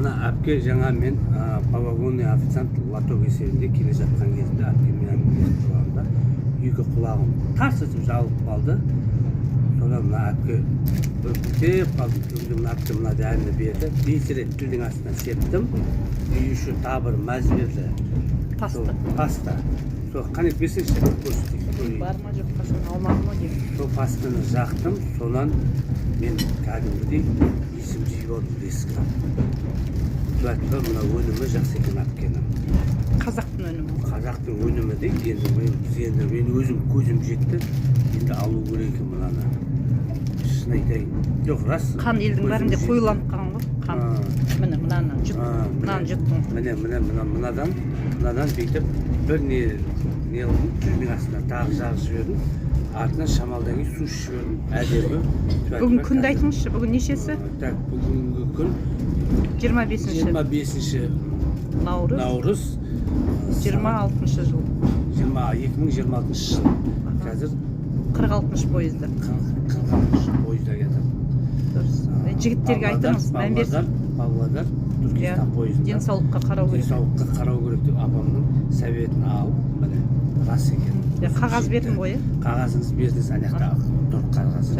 Ана әпке жаңа мен павагонный официант лоток есебінде келе жатқан кезінде әпке менен тұрғанда үйге құлағым тарс етіп жабылып қалды. Содан мына әпке үркітеп қалдым. Түнде мына әпке мына дәріні берді. Бес рет тілдің астынан септім. Үй іші табыр мәз берді. Паста. Сол қанет берсеңші көрсетейік. Бар ма жоқ па соны алмады ма деймін. Сол пастаны жақтым. Сонан мен кәдімгідей есім жиып алдым ескі. Туатқа мына өнімі жақсы екен әпкенің. Қазақтың өнімі. Қазақтың өнімі дейді. Енді мен өзім көзім жетті. Енді алу керек екен мынаны. Шын айтайын. Жоқ, рас. Қан елдің бәрінде қойланып қалған ғой. Қан. Міне мынаны жұттым. Мынаны жұттым. Мынадан бүйтіп бір не қылдым, тілдің астына тағы жағып жібердім. Артынан шамалдан кейін су ішіп жібердім. Әдемі. Бүгін күнді айтыңызшы, бүгін нешесі? Так, бүгінгі күн 25 наурыз 26 жыл. 2026 жыл. Қазір 46 пойызда. 46 пойызда кетіп. Дұрыс. Жігіттерге айтыңыз, мән берсін. Павлодар, Түркістан пойызында. Денсаулыққа қарау керек. Денсаулыққа қарау керек деп апамның советін алып, міне рас екен. Қағаз бердім ғой, Қағазыңыз бердіңіз, ана жақта тұр қағазыңыз.